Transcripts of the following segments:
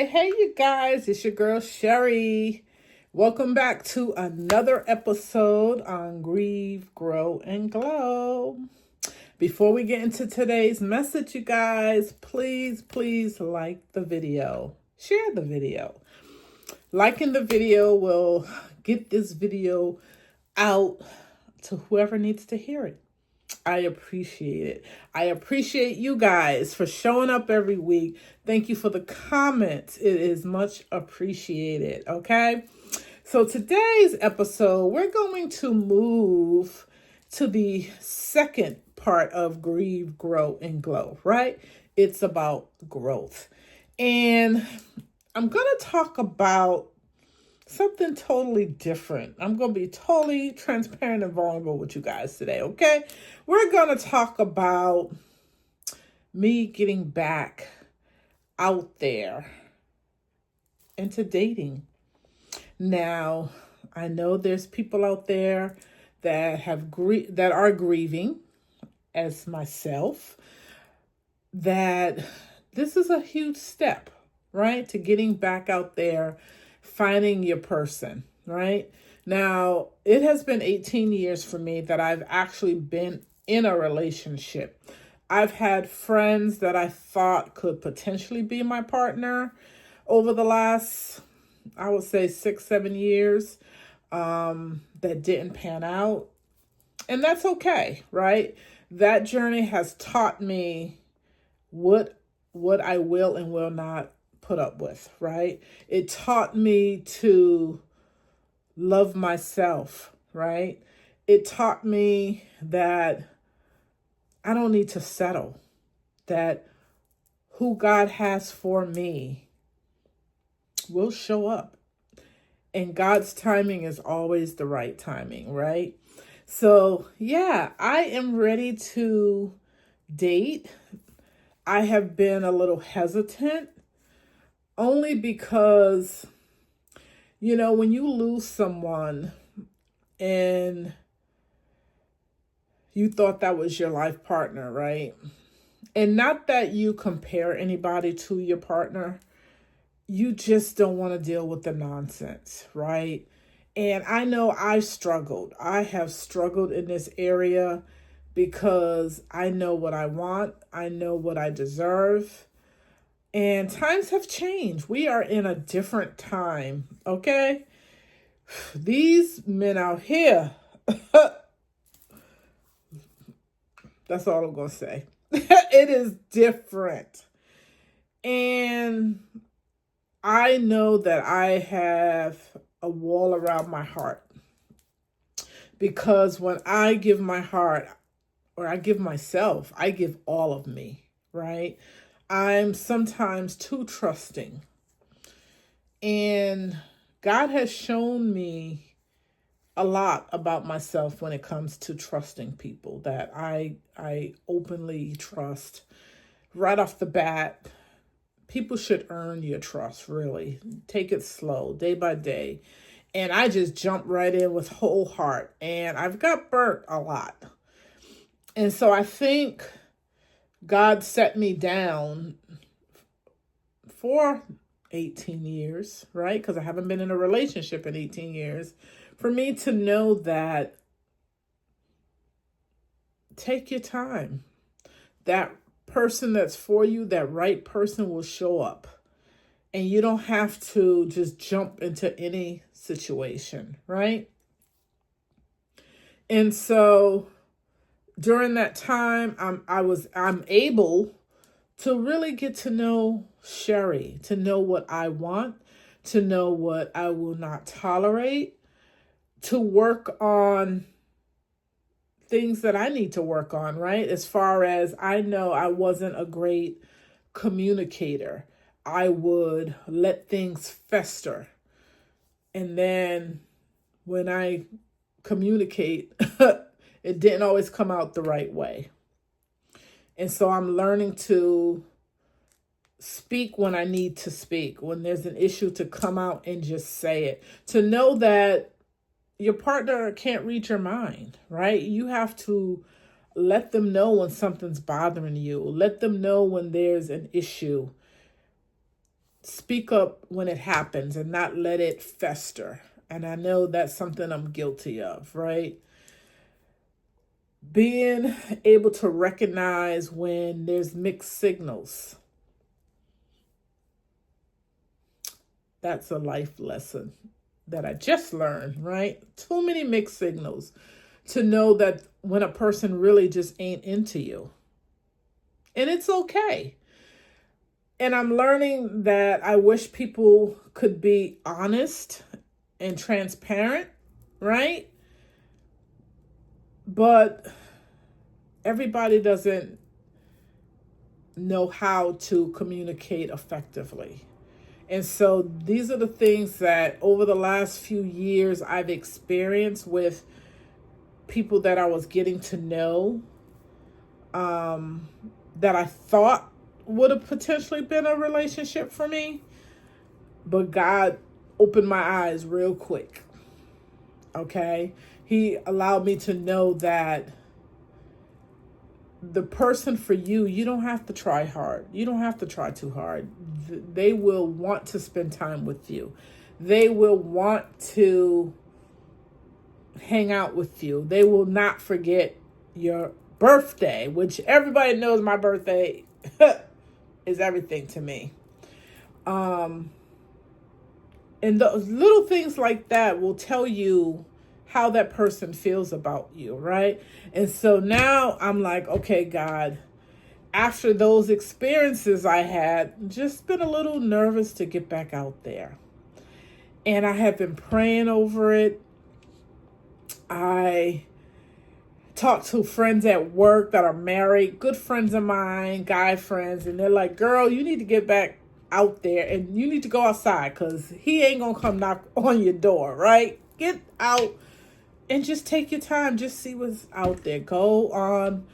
Hey, you guys, it's your girl Cherie. Welcome back to another episode on Grieve, Grow, and Glow. Before we get into today's message, you guys, please like the video. Share the video. Liking the video will get this video out to whoever needs to hear it. I appreciate it. I appreciate you guys for showing up every week. Thank you for the comments. It is much appreciated. Okay. So today's episode, we're going to move to the second part of Grieve, Grow, and Glow, right? It's about growth. And I'm going to talk about something totally different. I'm going to be totally transparent and vulnerable with you guys today, okay? We're going to talk about me getting back out there into dating. Now, I know there's people out there that that are grieving, as myself, that this is a huge step, right? To getting back out there, finding your person, right? Now, it has been 18 years for me that I've actually been in a relationship. I've had friends that I thought could potentially be my partner over the last, I would say 6-7 years, that didn't pan out. And that's okay, right? That journey has taught me what I will and will not put up with, right? It taught me to love myself, right? It taught me that I don't need to settle, that who God has for me will show up. And God's timing is always the right timing, right? So, yeah, I am ready to date. I have been a little hesitant only because, when you lose someone and you thought that was your life partner, right? And not that you compare anybody to your partner, you just don't want to deal with the nonsense, right? And I know I've struggled. I have struggled in this area because I know what I want. I know what I deserve. And times have changed. We are in a different time, okay? These men out here, that's all I'm going to say. It is different. And I know that I have a wall around my heart. Because when I give my heart, or I give myself, I give all of me, right? I'm sometimes too trusting. And God has shown me a lot about myself when it comes to trusting people, that I openly trust right off the bat. People should earn your trust, really. Take it slow, day by day. And I just jump right in with whole heart. And I've got burnt a lot. And so I think God set me down for 18 years, right? Because I haven't been in a relationship in 18 years. For me to know that take your time. That person that's for you, that right person will show up. And you don't have to just jump into any situation, right? And so during that time, I'm able to really get to know Cherie, to know what I want, to know what I will not tolerate, to work on things that I need to work on, right? As far as I know, I wasn't a great communicator. I would let things fester. And then when I communicate, it didn't always come out the right way. And so I'm learning to speak when I need to speak, when there's an issue, to come out and just say it, to know that your partner can't read your mind, right? You have to let them know when something's bothering you. Let them know when there's an issue. speak up when it happens and not let it fester. And I know that's something I'm guilty of, right? Being able to recognize when there's mixed signals. That's a life lesson that I just learned, right? Too many mixed signals to know that when a person really just ain't into you. And it's okay. And I'm learning that I wish people could be honest and transparent, right? But everybody doesn't know how to communicate effectively. And so these are the things that over the last few years I've experienced with people that I was getting to know, that I thought would have potentially been a relationship for me. But God opened my eyes real quick. Okay? He allowed me to know that the person for you, you don't have to try hard. You don't have to try too hard. They will want to spend time with you. They will want to hang out with you. They will not forget your birthday, which everybody knows my birthday is everything to me. And those little things like that will tell you how that person feels about you, right? And so now I'm like, okay, God, after those experiences I had, just been a little nervous to get back out there. And I have been praying over it. I talked to friends at work that are married, good friends of mine, guy friends, and they're like, girl, you need to get back out there and you need to go outside because he ain't going to come knock on your door, right? Get out and just take your time. Just see what's out there. Go on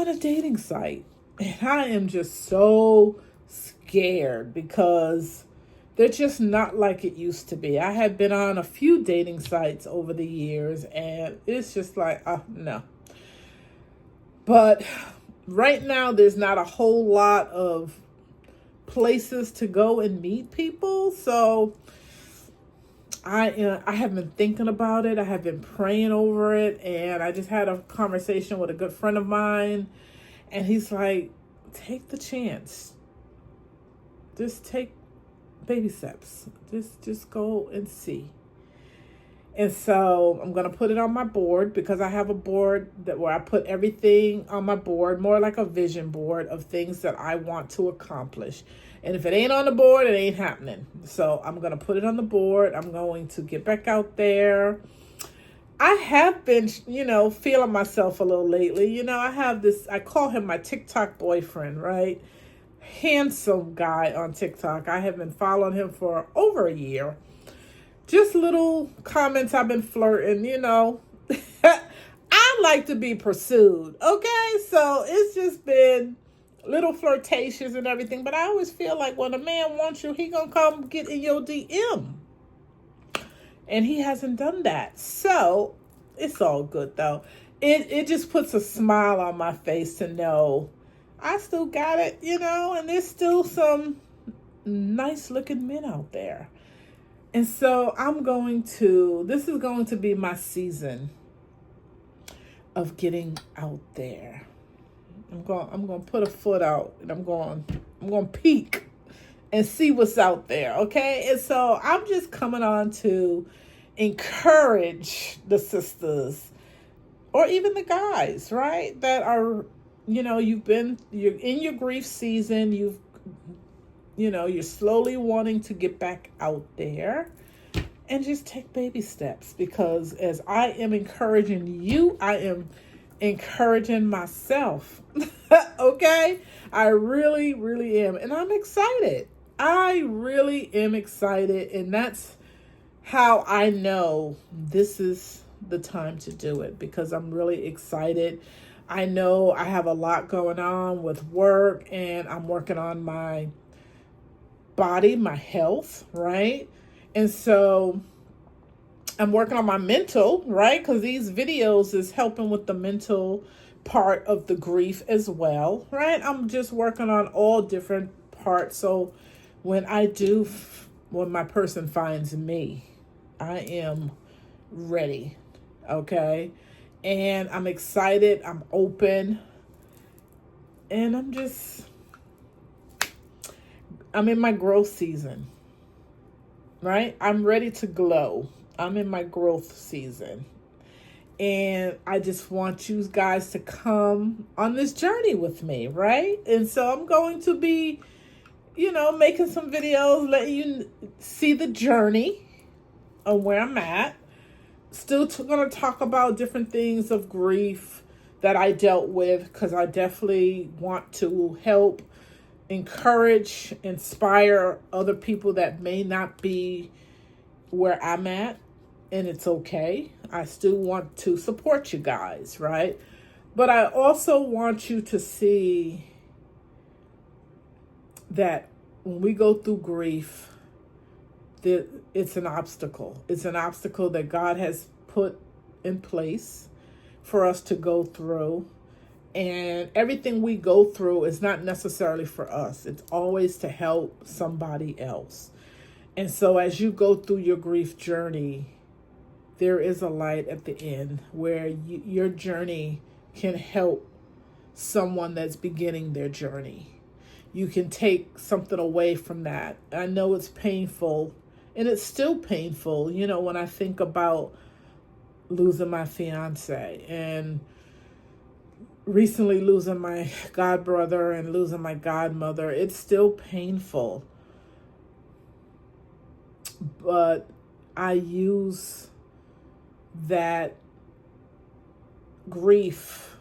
a dating site. And I am just so scared because they're just not like it used to be. I have been on a few dating sites over the years and it's just like, no. But right now, there's not a whole lot of places to go and meet people. So I have been thinking about it. I have been praying over it. And I just had a conversation with a good friend of mine. And he's like, take the chance. Just take baby steps. Just go and see. And so I'm going to put it on my board because I have a board where I put everything on my board, more like a vision board of things that I want to accomplish. And if it ain't on the board, it ain't happening. So I'm going to put it on the board. I'm going to get back out there. I have been, feeling myself a little lately. I have this, I call him my TikTok boyfriend, right? Handsome guy on TikTok. I have been following him for over a year. Just little comments I've been flirting, I like to be pursued, okay? So it's just been little flirtations and everything. But I always feel like when a man wants you, he gonna come get in your DM. And he hasn't done that. So it's all good, though. It just puts a smile on my face to know I still got it, and there's still some nice looking men out there. And so this is going to be my season of getting out there. I'm going to put a foot out and I'm going to peek and see what's out there. Okay. And so I'm just coming on to encourage the sisters or even the guys, right? That are, you're in your grief season. You're slowly wanting to get back out there and just take baby steps, because as I am encouraging you, I am encouraging myself. Okay? I really, really am. And I'm excited. I really am excited. And that's how I know this is the time to do it, because I'm really excited. I know I have a lot going on with work and I'm working on my body, my health, right? And so I'm working on my mental, right? Because these videos is helping with the mental part of the grief as well, right? I'm just working on all different parts. So when my person finds me, I am ready. Okay. And I'm excited. I'm open. And I'm in my growth season, right? I'm ready to glow. I'm in my growth season. And I just want you guys to come on this journey with me, right? And so I'm going to be, making some videos, letting you see the journey of where I'm at. Still going to talk about different things of grief that I dealt with, because I definitely want to help encourage, inspire other people that may not be where I'm at. And it's okay. I still want to support you guys, right? But I also want you to see that when we go through grief, that it's an obstacle. It's an obstacle that God has put in place for us to go through. And everything we go through is not necessarily for us. It's always to help somebody else. And so as you go through your grief journey, there is a light at the end where your journey can help someone that's beginning their journey. You can take something away from that. I know it's painful, and it's still painful, when I think about losing my fiance and recently losing my godbrother and losing my godmother. It's still painful. But I use that grief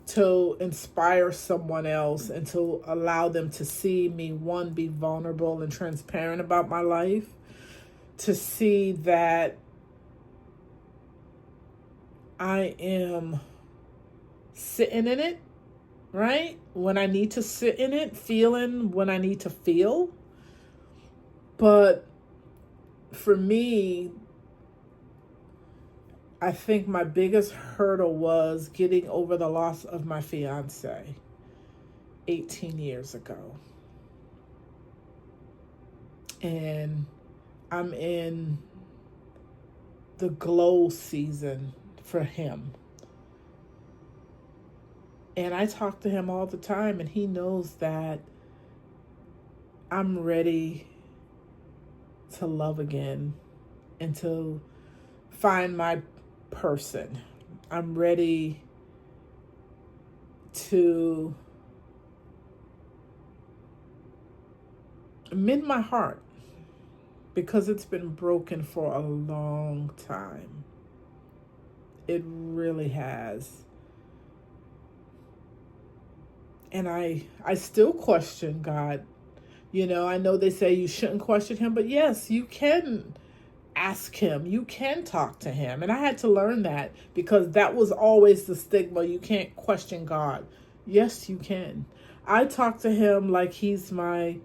to inspire someone else and to allow them to see me, one, be vulnerable and transparent about my life, to see that I am sitting in it, right? When I need to sit in it, feeling when I need to feel. But for me, I think my biggest hurdle was getting over the loss of my fiance 18 years ago. And I'm in the glow season for him. And I talk to him all the time, and he knows that I'm ready to love again and to find my person. I'm ready to mend my heart, because it's been broken for a long time. It really has. And I still question God. I know they say you shouldn't question him, but yes, you can ask him. You can talk to him. And I had to learn that, because that was always the stigma. You can't question God. Yes, you can. I talk to him like he's my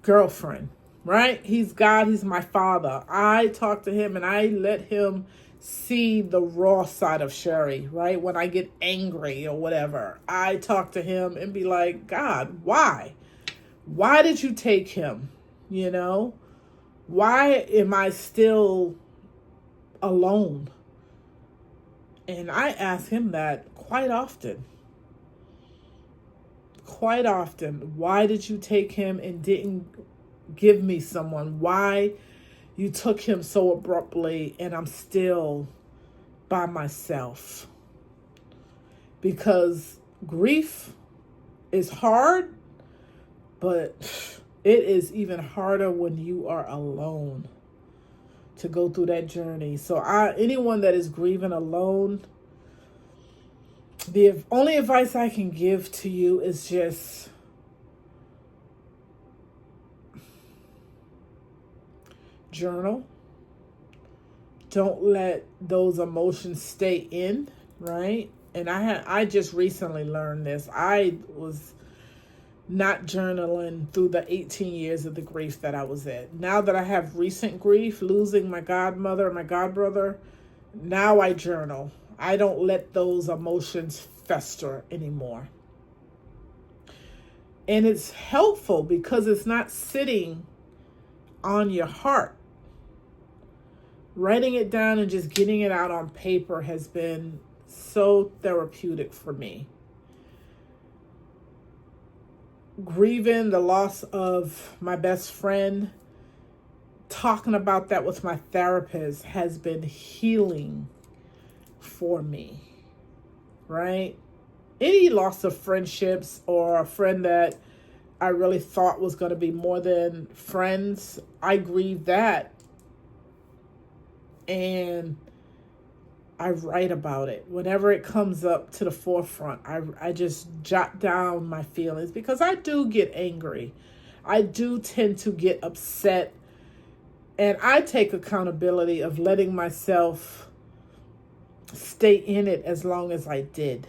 girlfriend, right? He's God. He's my father. I talk to him and I let him see the raw side of Cherie, right? When I get angry or whatever, I talk to him and be like, God, why? Why did you take him? Why am I still alone? And I ask him that quite often. Quite often. Why did you take him and didn't give me someone? Why you took him so abruptly and I'm still by myself? Because grief is hard, but it is even harder when you are alone to go through that journey. So anyone that is grieving alone, the only advice I can give to you is just journal. Don't let those emotions stay in, right? And I just recently learned this. I was not journaling through the 18 years of the grief that I was in. Now that I have recent grief, losing my godmother and my godbrother, now I journal. I don't let those emotions fester anymore. And it's helpful because it's not sitting on your heart. Writing it down and just getting it out on paper has been so therapeutic for me. Grieving the loss of my best friend, talking about that with my therapist has been healing for me, right? Any loss of friendships or a friend that I really thought was going to be more than friends, I grieve that. And I write about it. Whenever it comes up to the forefront, I just jot down my feelings because I do get angry. I do tend to get upset. And I take accountability of letting myself stay in it as long as I did.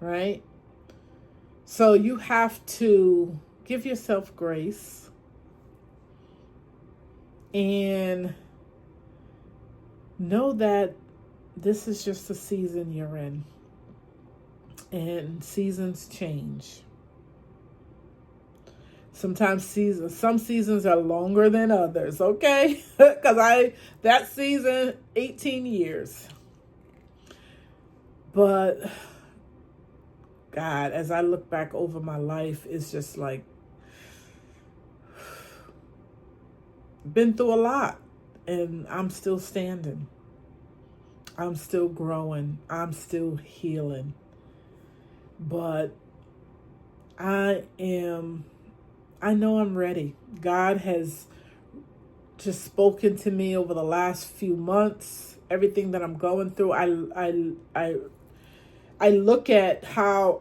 Right? So you have to give yourself grace and know that this is just the season you're in. And seasons change. Sometimes some seasons are longer than others, okay? Because that season, 18 years. But God, as I look back over my life, it's just like, been through a lot. And I'm still standing. I'm still growing. I'm still healing. But I know I'm ready. God has just spoken to me over the last few months. Everything that I'm going through, I look at how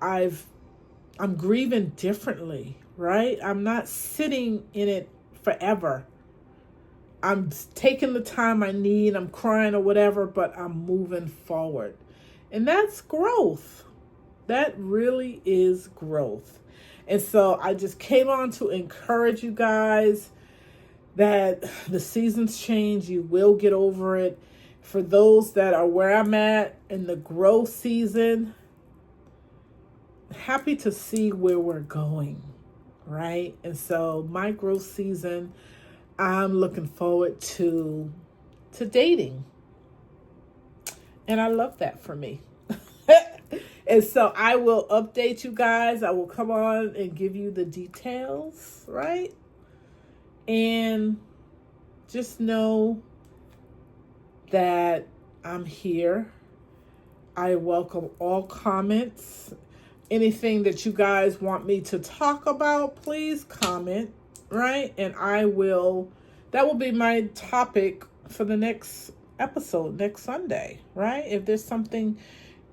I'm grieving differently, right? I'm not sitting in it forever. I'm taking the time I need, I'm crying or whatever, but I'm moving forward. And that's growth. That really is growth. And so I just came on to encourage you guys that the seasons change. You will get over it. For those that are where I'm at in the growth season, happy to see where we're going, right? And so my growth season, I'm looking forward to dating. And I love that for me. And so I will update you guys. I will come on and give you the details, right? And just know that I'm here. I welcome all comments. Anything that you guys want me to talk about, please comment, right? And that will be my topic for the next episode, next Sunday, right? If there's something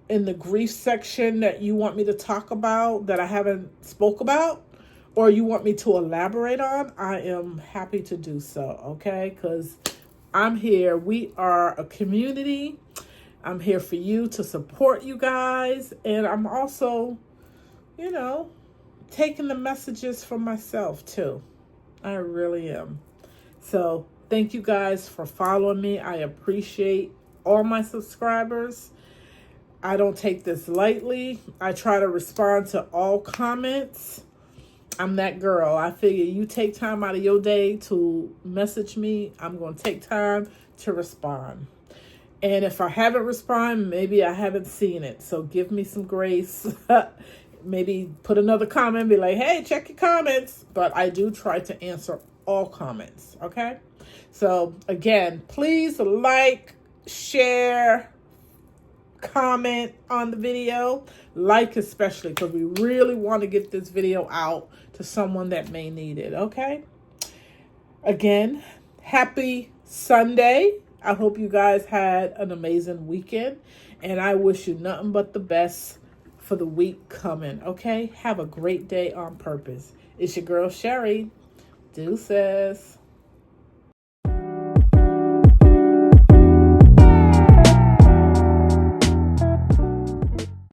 in the grief section that you want me to talk about that I haven't spoke about, or you want me to elaborate on, I am happy to do so, okay? Because I'm here. We are a community. I'm here for you, to support you guys. And I'm also, taking the messages for myself too. I really am. So thank you guys for following me. I appreciate all my subscribers. I don't take this lightly. I try to respond to all comments. I'm that girl. I figure you take time out of your day to message me, I'm going to take time to respond. And if I haven't responded, maybe I haven't seen it. So give me some grace. Maybe put another comment, be like, hey, check your comments. But I do try to answer all comments, okay? So again, please like, share, comment on the video. Like especially, because we really want to get this video out to someone that may need it, okay? Again, happy Sunday. I hope you guys had an amazing weekend. And I wish you nothing but the best for the week coming, okay? Have a great day on purpose. It's your girl, Cherie. Deuces.